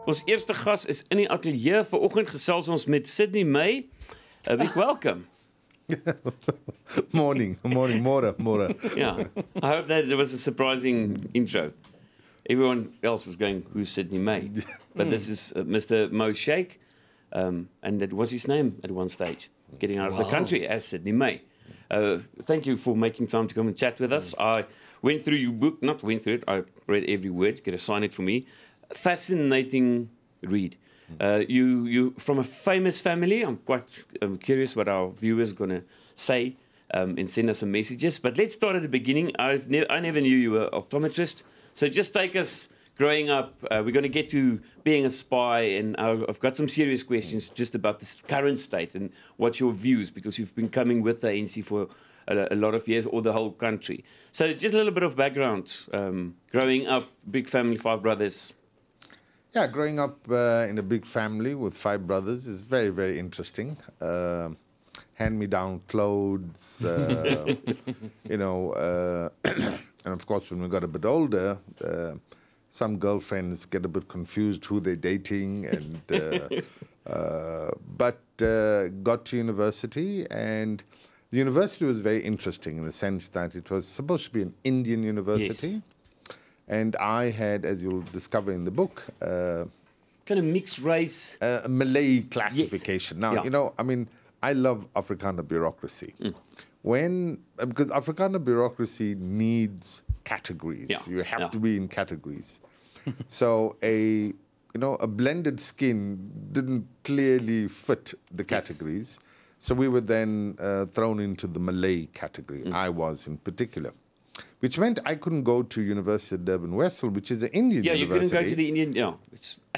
Ons eerste gas is in die ateljee. Vanoggend gesels ons met Sydney May. A big welcome. Morning. More. Yeah, I hope that it was a surprising intro. Everyone else was going, who's Sydney May? But this is Mr. Moe Shaik, and that was his name at one stage, getting out of the country as Sydney May. Thank you for making time to come and chat with us. I went through your book, not went through it, I read every word, get to sign it for me. Fascinating read. You from a famous family. I'm quite curious what our viewers are going to say and send us some messages. But let's start at the beginning. I never knew you were an optometrist. So just take us growing up. We're going to get to being a spy, and I've got some serious questions just about this current state and what's your views, because you've been coming with the ANC for a lot of years, or the whole country. So just a little bit of background. Growing up, big family, 5 brothers. Yeah, growing up in a big family with 5 brothers is very, very interesting. Hand-me-down clothes, you know, and of course when we got a bit older, some girlfriends get a bit confused who they're dating, and but got to university, and the university was very interesting in the sense that it was supposed to be an Indian university. Yes. And I had, as you'll discover in the book, kind of mixed race, Malay classification. Yes. Now, yeah. You know, I mean, I love Afrikaner bureaucracy. Because Afrikaner bureaucracy needs categories. Yeah. You have to be in categories. So a blended skin didn't clearly fit the categories. Yes. So we were then thrown into the Malay category. I was in particular. Which meant I couldn't go to University of Durban-Westhill, which is an Indian university. Yeah, you couldn't go to the Indian,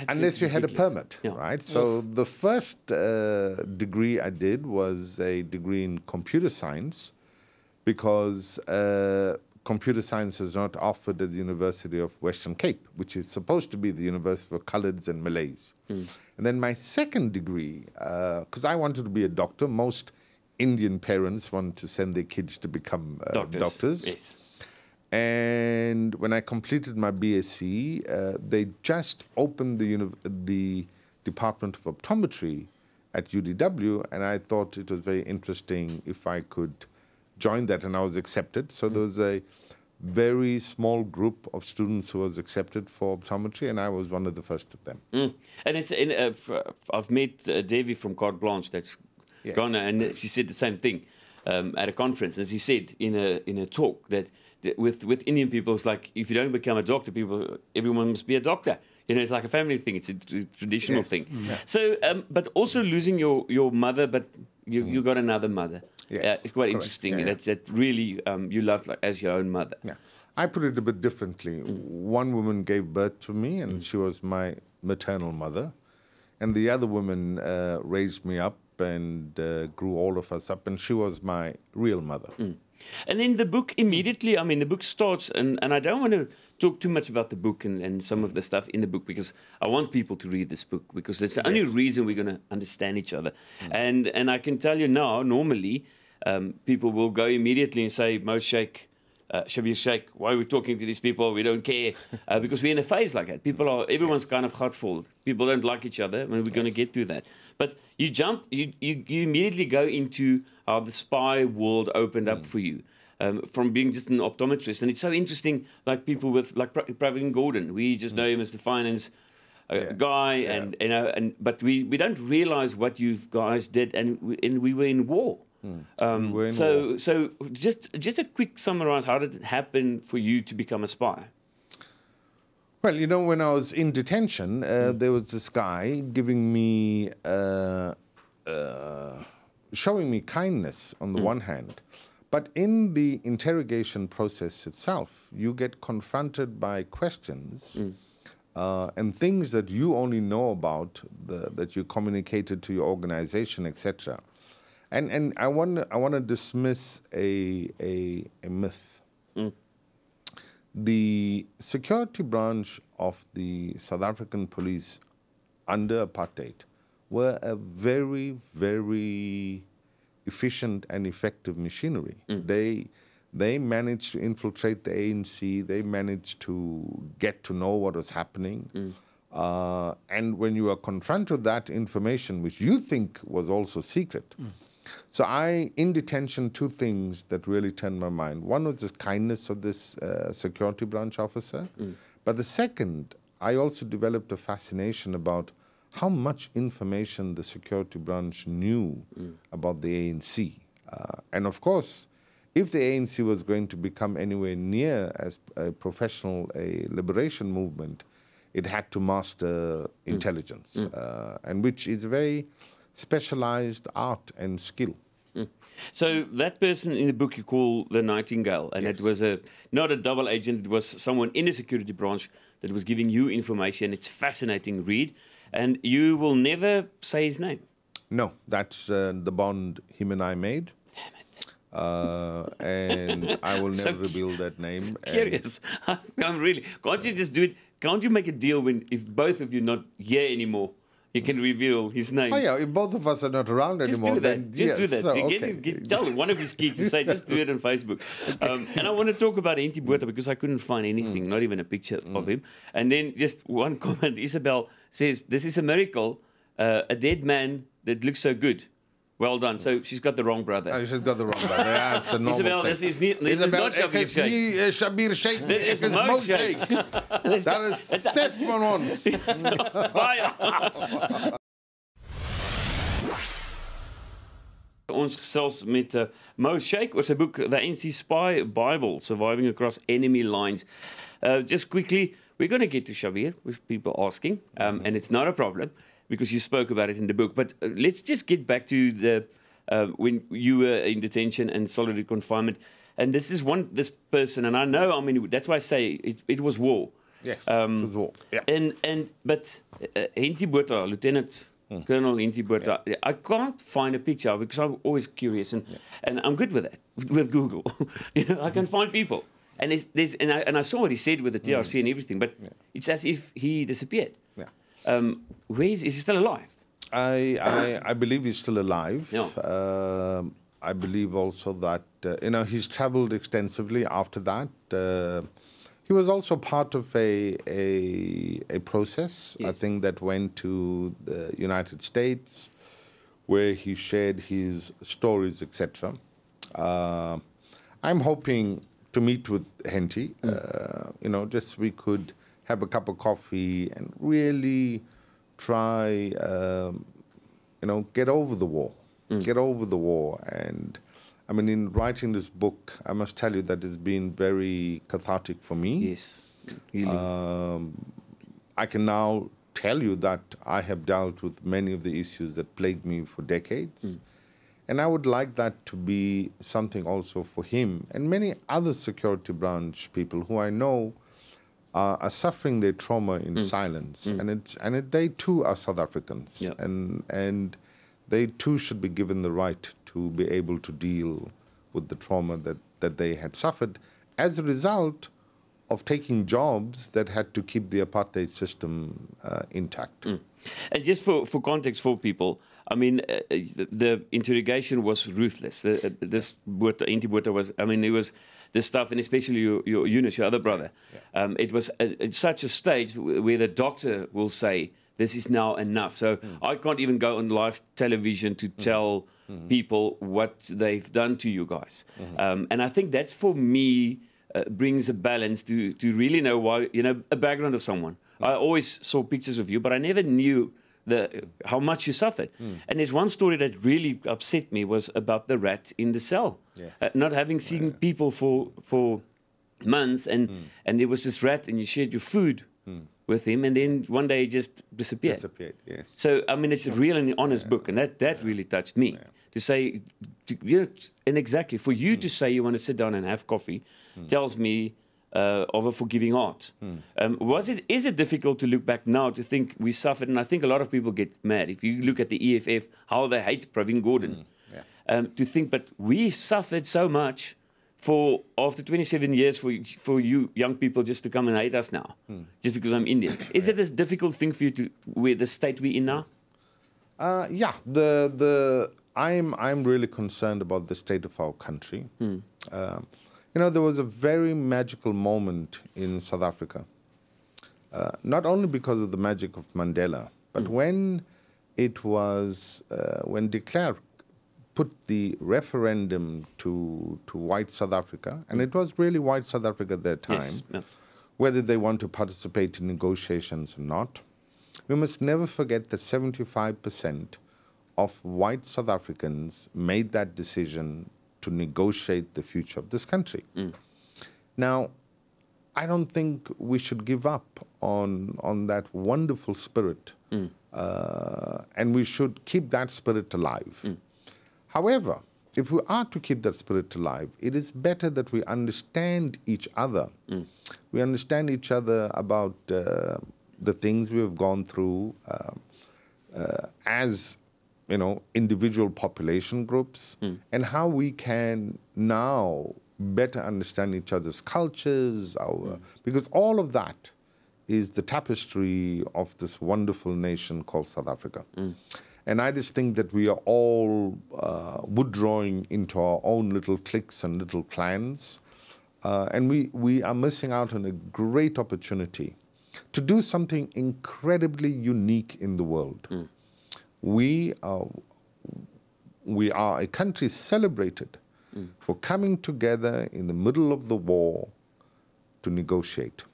unless you had a permit, right? So the first degree I did was a degree in computer science, because computer science is not offered at the University of Western Cape, which is supposed to be the University for Coloureds and Malays. And then my second degree, because I wanted to be a doctor. Most Indian parents want to send their kids to become doctors. Yes. And when I completed my BSc, they just opened the Department of Optometry at UDW, and I thought it was very interesting if I could join that, and I was accepted. So there was a very small group of students who was accepted for optometry, and I was one of the first of them. And it's I've met Devi from Carte Blanche, that's gone, and she said the same thing at a conference. As he said in a talk, that with Indian people, it's like, if you don't become a doctor, everyone must be a doctor. You know, it's like a family thing. It's a traditional thing. Yeah. So, but also losing your mother, but you got another mother. Yes, it's quite interesting. That really you loved, like, as your own mother. Yeah, I put it a bit differently. One woman gave birth to me, and she was my maternal mother, and the other woman raised me up and grew all of us up, and she was my real mother. And then the book immediately, I mean, the book starts, and I don't want to talk too much about the book and some of the stuff in the book, because I want people to read this book, because it's the only reason we're going to understand each other. And I can tell you now, normally, people will go immediately and say, Moe Shaik, Shabir Shaik, why are we talking to these people? We don't care. Because we're in a phase like that. Everyone's kind of hurtful. People don't like each other, and we're going to get through that. But you immediately go into how the spy world opened up for you, from being just an optometrist. And it's so interesting, like people like Pravin Gordon, we just know him as the finance guy, but we don't realize what you guys did, and we were in war. So just a quick summarize, how did it happen for you to become a spy? Well, you know, when I was in detention, there was this guy giving me, showing me kindness on the one hand, but in the interrogation process itself, you get confronted by questions and things that you only know about, that you communicated to your organization, etc. And I want to dismiss a myth. The security branch of the South African police under apartheid were a very, very efficient and effective machinery. They managed to infiltrate the ANC. They managed to get to know what was happening. And when you are confronted with that information, which you think was also secret. So in detention, two things that really turned my mind. One was the kindness of this security branch officer. But the second, I also developed a fascination about how much information the security branch knew about the ANC. And of course, if the ANC was going to become anywhere near as a professional, a liberation movement, it had to master intelligence, and which is a very specialized art and skill. So that person in the book you call the Nightingale, and it was not a double agent, it was someone in the security branch that was giving you information. It's fascinating read, and you will never say his name. No, that's the bond him and I made. Damn it. And I will never reveal that name. Curious. I'm really. Can't you just do it? Can't you make a deal if both of you not here anymore, you can reveal his name? Oh yeah, if both of us are not around anymore, do that. then Just do that. So, Tell one of his kids to say, just do it on Facebook. And I want to talk about ANC Botha because I couldn't find anything, not even a picture of him. And then just one comment. Isabel says, "This is a miracle. A dead man that looks so good. Well done." So she's got the wrong brother. Oh, she's got the wrong brother. Yeah, it's a normal Isabel, thing. this is not Shabir Shaik. Shabir Shaik. This is Moe Moe Shaik. Dat is 6 van ons. Ons gesels met Moe Shaik oor sy boek The ANC Spy Bible, Surviving Across Enemy Lines. Just quickly, we're going to get to Shabir with people asking, and it's not a problem because you spoke about it in the book. But let's just get back to the when you were in detention and solitary confinement. And this person, and I know, I mean, that's why I say it was war. Yes, it was war. Yeah. But ANC Botha, Lieutenant Colonel ANC Botha, I can't find a picture because I'm always curious, and I'm good with that, with Google. I can find people. And I saw what he said with the TRC and everything, but it's as if he disappeared. Yeah. Is he still alive? I believe he's still alive. Yeah. I believe also that he's traveled extensively after that. He was also part of a process, I think, that went to the United States, where he shared his stories, etc. I'm hoping to meet with Henty. Just we could have a cup of coffee and really try, get over the war. Get over the war. And I mean, in writing this book, I must tell you that it's been very cathartic for me. Yes. Really. I can now tell you that I have dealt with many of the issues that plagued me for decades. And I would like that to be something also for him and many other security branch people who I know are suffering their trauma in silence. And they too are South Africans. Yep. And they too should be given the right to be able to deal with the trauma that they had suffered as a result of taking jobs that had to keep the apartheid system intact. And just for context for people, I mean, the interrogation was ruthless. This ANC Botha was, I mean, it was this stuff, and especially your Eunice, your other brother. It was at such a stage where the doctor will say, this is now enough. So I can't even go on live television to tell people what they've done to you guys. And I think that's, for me, brings a balance to really know why, a background of someone. I always saw pictures of you, but I never knew how much you suffered. And there's one story that really upset me was about the rat in the cell. Not having seen people for months, and there was this rat, and you shared your food with him, and then one day he just disappeared. Yes. So, I mean, it's a real and honest book, and that really touched me. To say, and exactly, for you to say you want to sit down and have coffee tells me of a forgiving heart. Is it difficult to look back now to think we suffered, and I think a lot of people get mad, if you look at the EFF, how they hate Pravin Gordhan, to think, but we suffered so much after 27 years for you young people just to come and hate us now, just because I'm Indian. Is it a difficult thing for you with the state we're in now? I'm really concerned about the state of our country. There was a very magical moment in South Africa. not only because of the magic of Mandela, but when it was, when de Klerk put the referendum to white South Africa, and it was really white South Africa at that time, Yes. Yeah. whether they want to participate in negotiations or not, we must never forget that 75% of white South Africans made that decision to negotiate the future of this country. Now, I don't think we should give up on that wonderful spirit, and we should keep that spirit alive. However, if we are to keep that spirit alive, it is better that we understand each other. We understand each other about the things we have gone through as individual population groups, and how we can now better understand each other's cultures, because all of that is the tapestry of this wonderful nation called South Africa. And I just think that we are all withdrawing into our own little cliques and little clans, and we are missing out on a great opportunity to do something incredibly unique in the world. We are a country celebrated for coming together in the middle of the war to negotiate.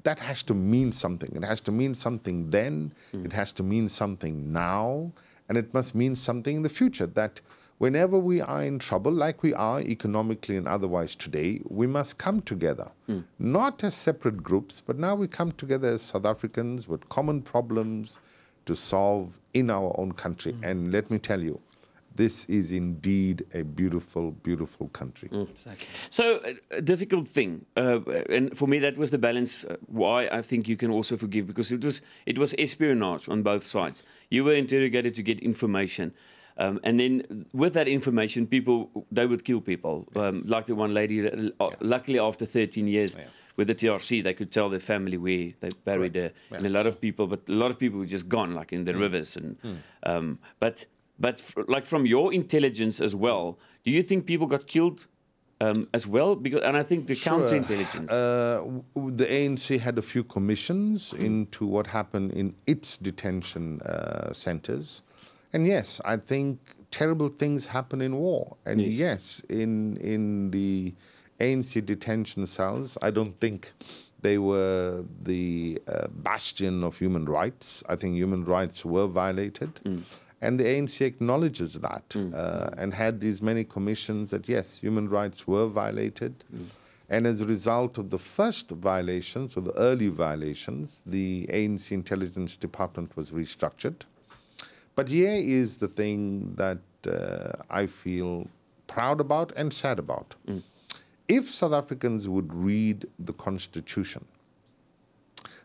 That has to mean something. It has to mean something then, it has to mean something now, and it must mean something in the future, that whenever we are in trouble, like we are economically and otherwise today, we must come together, not as separate groups, but now we come together as South Africans with common problems to solve in our own country. And let me tell you, this is indeed a beautiful, beautiful country. Exactly. So, a difficult thing, and for me that was the balance. Why I think you can also forgive, because it was espionage on both sides. You were interrogated to get information, and then with that information, they would kill people. Like the one lady, luckily after 13 years. With the TRC, they could tell their family where they buried her, and a lot of people, but a lot of people were just gone, like in the rivers. And but like from your intelligence as well, do you think people got killed as well? And I think the counterintelligence. The ANC had a few commissions into what happened in its detention centers, and yes, I think terrible things happen in war, and yes in the ANC detention cells, I don't think they were the bastion of human rights. I think human rights were violated. And the ANC acknowledges that and had these many commissions that, yes, human rights were violated. And as a result of the first violations, or the early violations, the ANC Intelligence Department was restructured. But here is the thing that I feel proud about and sad about. If South Africans would read the Constitution,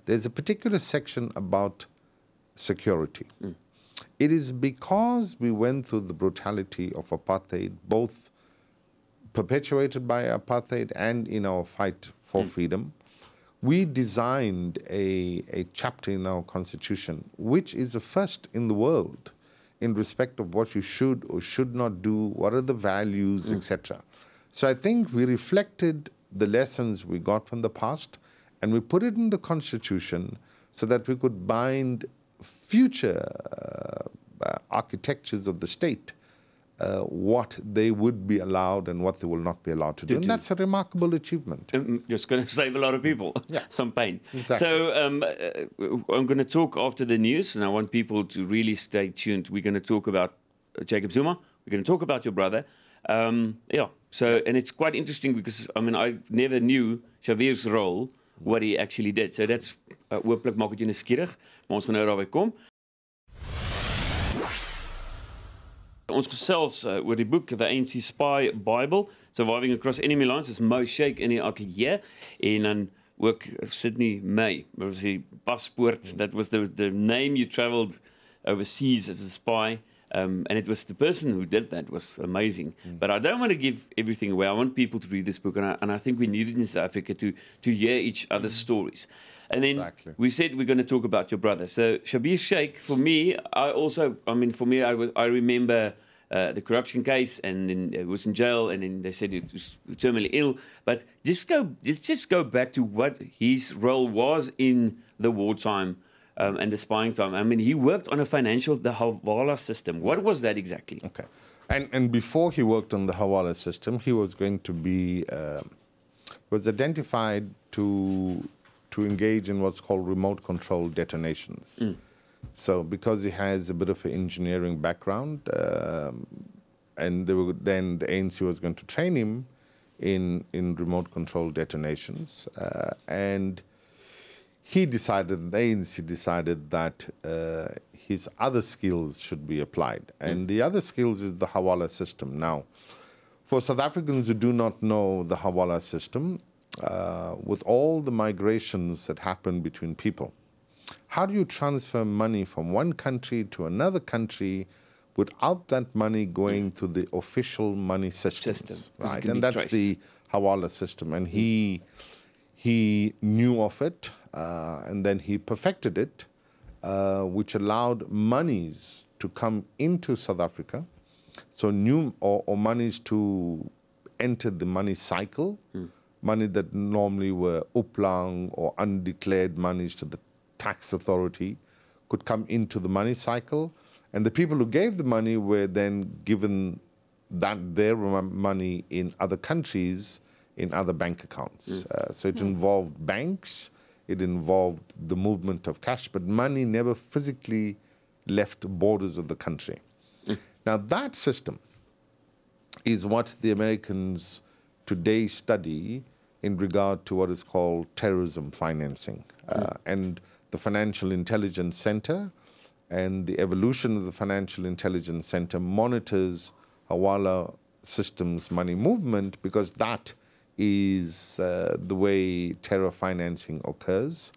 there's a particular section about security. It is because we went through the brutality of apartheid, both perpetuated by apartheid and in our fight for freedom, we designed a chapter in our Constitution, which is the first in the world in respect of what you should or should not do, what are the values, etc. So I think we reflected the lessons we got from the past, and we put it in the Constitution so that we could bind future architectures of the state, what they would be allowed and what they will not be allowed to do. And that's a remarkable achievement. Just going to save a lot of people some pain. Exactly. So I'm going to talk after the news, and I want people to really stay tuned. We're going to talk about Jacob Zuma. We're going to talk about your brother. So, and it's quite interesting because, I mean, I never knew Shabir's role, what he actually did. So that's, hooplik maak het jou nuuskierig, maar ons gaan nou daarby kom. Ons gesels oor die boek, The ANC Spy Bible, Surviving Across Enemy Lines, is Moe Shaik in die atelier, en dan ook Sydney May, that was the paspoort, that was the name you travelled overseas as a spy. And it was the person who did that was amazing. But I don't want to give everything away. I want people to read this book, and I think we need it in South Africa to hear each other's stories. And then we said we're going to talk about your brother. So Shabir Shaik, for me, I remember the corruption case, and then he was in jail, and then they said he was terminally ill. But let's just go back to what his role was in the wartime and the spying time. I mean, he worked on the Hawala system. What was that exactly? Okay. And before he worked on the Hawala system, he was going to be, was identified to engage in what's called remote control detonations. So because he has a bit of an engineering background, and then the ANC was going to train him in remote control detonations, and the ANC decided that his other skills should be applied. And the other skills is the Hawala system. Now, for South Africans who do not know the Hawala system, with all the migrations that happen between people, how do you transfer money from one country to another country without that money going to the official money systems? Right? And that's the Hawala system. And he knew of it, and then he perfected it, which allowed monies to come into South Africa, so or monies to enter the money cycle, money that normally were oplang or undeclared monies to the tax authority could come into the money cycle, and the people who gave the money were then given their money in other countries in other bank accounts. So it involved banks, it involved the movement of cash, but money never physically left borders of the country. Now that system is what the Americans today study in regard to what is called terrorism financing. And the Financial Intelligence Center and the evolution of the Financial Intelligence Center monitors Hawala systems money movement, because that is the way terror financing occurs.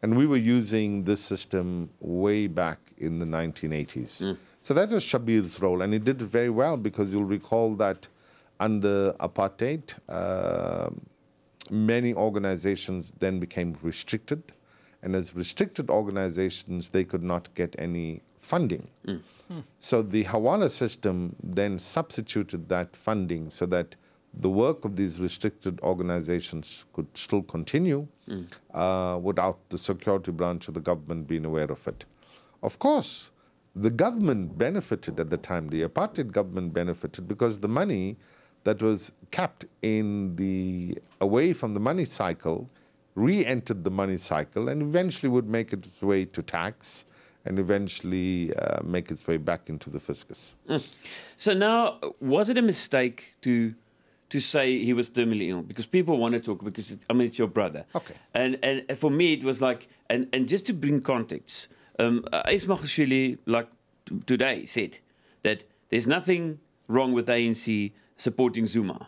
And we were using this system way back in the 1980s. So that was Shabir's role, and he did it very well, because you'll recall that under apartheid, many organizations then became restricted. And as restricted organizations, they could not get any funding. So the Hawala system then substituted that funding so that the work of these restricted organizations could still continue without the security branch of the government being aware of it. Of course, the government benefited at the time. The apartheid government benefited because the money that was kept away from the money cycle re-entered the money cycle and eventually would make its way to tax and eventually make its way back into the fiscus. So now, was it a mistake to say he was terminally ill? Because people want to talk, because it's your brother. Okay. And for me, it was like, and just to bring context, Ismail, like today, said that there's nothing wrong with ANC supporting Zuma.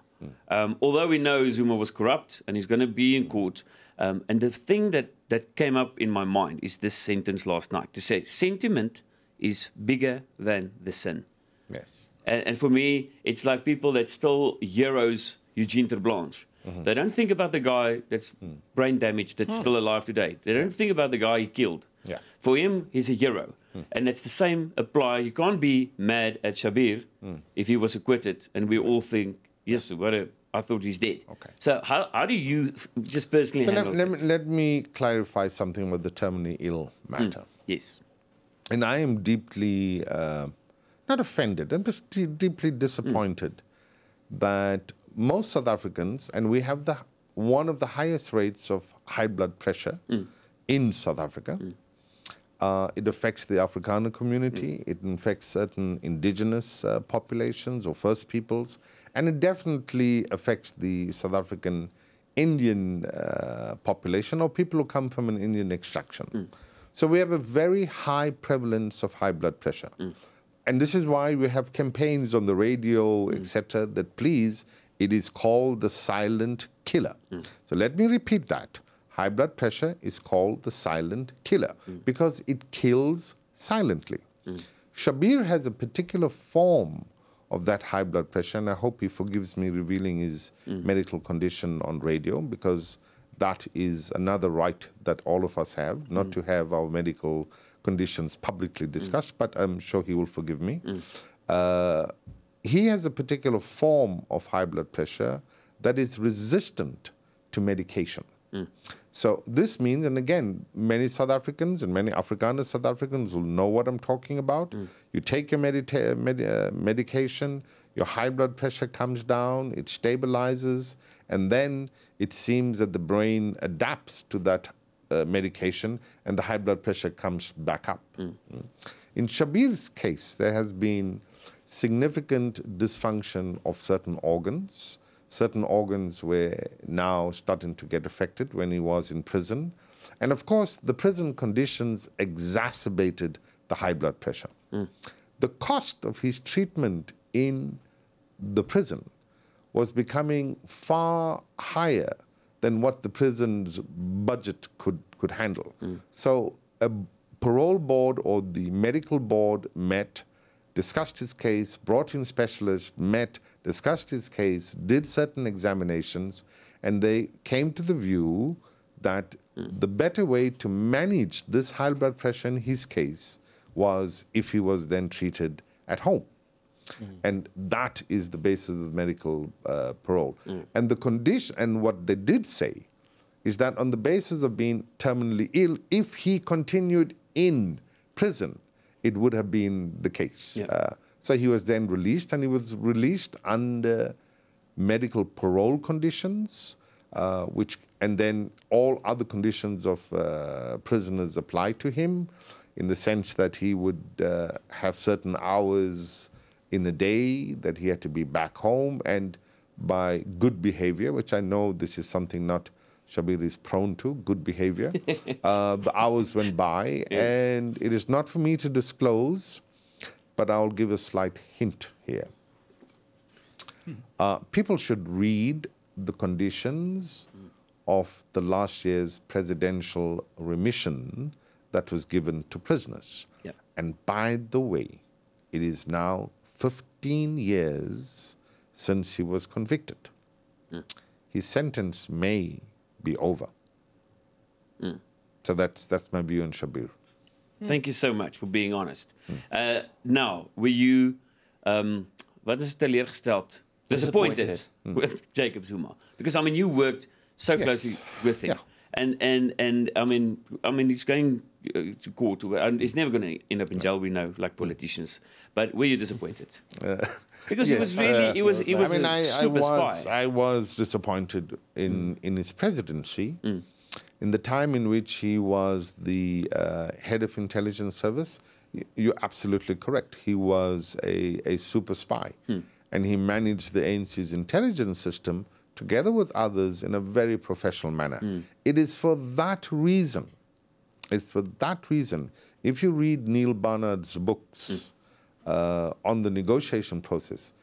Although we know Zuma was corrupt and he's going to be in court. And the thing that came up in my mind is this sentence last night, to say sentiment is bigger than the sin. Yes. And for me, it's like people that still heroes Eugene Terblanche. They don't think about the guy that's brain damaged, that's still alive today. They don't think about the guy he killed. Yeah. For him, he's a hero. And it's the same apply. You can't be mad at Shabir if he was acquitted, and we all think, yes, I thought he's dead. Okay. So how do you just personally handle it? Let me clarify something with the terminally ill matter. Yes. And I am deeply, not offended, I'm just deeply disappointed that most South Africans, and we have one of the highest rates of high blood pressure in South Africa. It affects the Afrikaner community. It affects certain indigenous populations or First Peoples. And it definitely affects the South African Indian population, or people who come from an Indian extraction. So we have a very high prevalence of high blood pressure. And this is why we have campaigns on the radio, etc., that please, it is called the silent killer. So let me repeat that. High blood pressure is called the silent killer because it kills silently. Shabir has a particular form of that high blood pressure, and I hope he forgives me revealing his medical condition on radio, because that is another right that all of us have, not to have our medical conditions publicly discussed, but I'm sure he will forgive me. he has a particular form of high blood pressure that is resistant to medication. So this means, and again, many South Africans and many Afrikaner South Africans will know what I'm talking about. You take your medication, your high blood pressure comes down, it stabilizes, and then it seems that the brain adapts to that medication and the high blood pressure comes back up. In Shabir's case, there has been significant dysfunction of certain organs. Certain organs were now starting to get affected when he was in prison. And of course, the prison conditions exacerbated the high blood pressure. The cost of his treatment in the prison was becoming far higher than what the prison's budget could handle. So a parole board or the medical board met, discussed his case, brought in specialists, met, discussed his case, did certain examinations, and they came to the view that the better way to manage this high blood pressure in his case was if he was then treated at home. And that is the basis of medical parole. And the condition, and what they did say, is that on the basis of being terminally ill, if he continued in prison, it would have been the case. So he was then released, and he was released under medical parole conditions, and then all other conditions of prisoners applied to him, in the sense that he would have certain hours in a day that he had to be back home, and by good behavior, which I know this is something not Shabir is prone to, good behavior. The hours went by, and it is not for me to disclose, but I'll give a slight hint here. People should read the conditions of the last year's presidential remission that was given to prisoners. And by the way, it is now 15 years since he was convicted. His sentence may be over. So that's my view on Shabir. Thank you so much for being honest. Now, were you, wat is teleurgesteld? Disappointed with Jacob Zuma? Because I mean, you worked so closely with him, and I mean, he's going to court, and he's never going to end up in jail. We know, like politicians. But were you disappointed? Because he was really, he was I mean, a super spy. I was disappointed in his presidency, in the time in which he was the head of intelligence service. You're absolutely correct. He was a super spy, and he managed the ANC's intelligence system together with others in a very professional manner. It is for that reason. It's for that reason. If you read Neil Barnard's books on the negotiation process,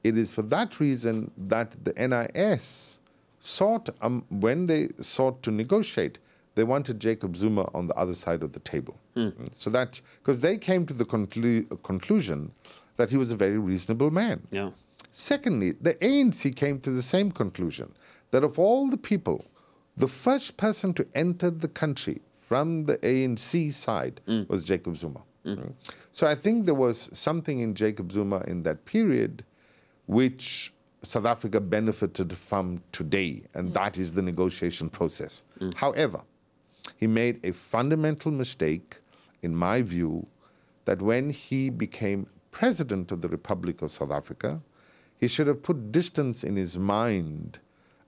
it is for that reason that the NIS sought, when they sought to negotiate, they wanted Jacob Zuma on the other side of the table. So that, because they came to the conclusion that he was a very reasonable man. Secondly, the ANC came to the same conclusion, that of all the people, the first person to enter the country from the ANC side was Jacob Zuma. So I think there was something in Jacob Zuma in that period which South Africa benefited from today, and that is the negotiation process. However, he made a fundamental mistake, in my view, that when he became president of the Republic of South Africa, he should have put distance in his mind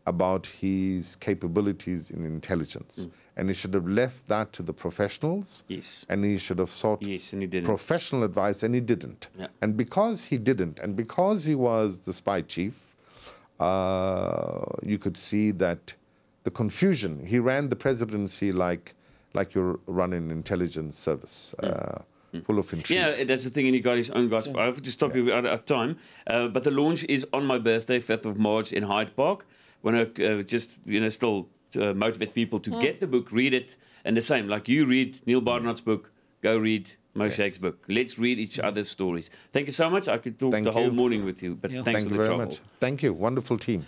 about his capabilities in intelligence. And he should have left that to the professionals. And he should have sought professional advice, and he didn't. And because he didn't, and because he was the spy chief, you could see that the confusion. He ran the presidency like you're running an intelligence service. Full of intrigue. Yeah, that's the thing, and he got his own gospel. I have to stop you out of time, but the launch is on my birthday, 5th of March, in Hyde Park. Want to just, still motivate people to get the book, read it, and the same, like you read Neil Barnard's book, go read Moe Shaik's book. Let's read each other's stories. Thank you so much. I could talk the whole morning with you, but thanks for the trouble. Thank you. Wonderful team.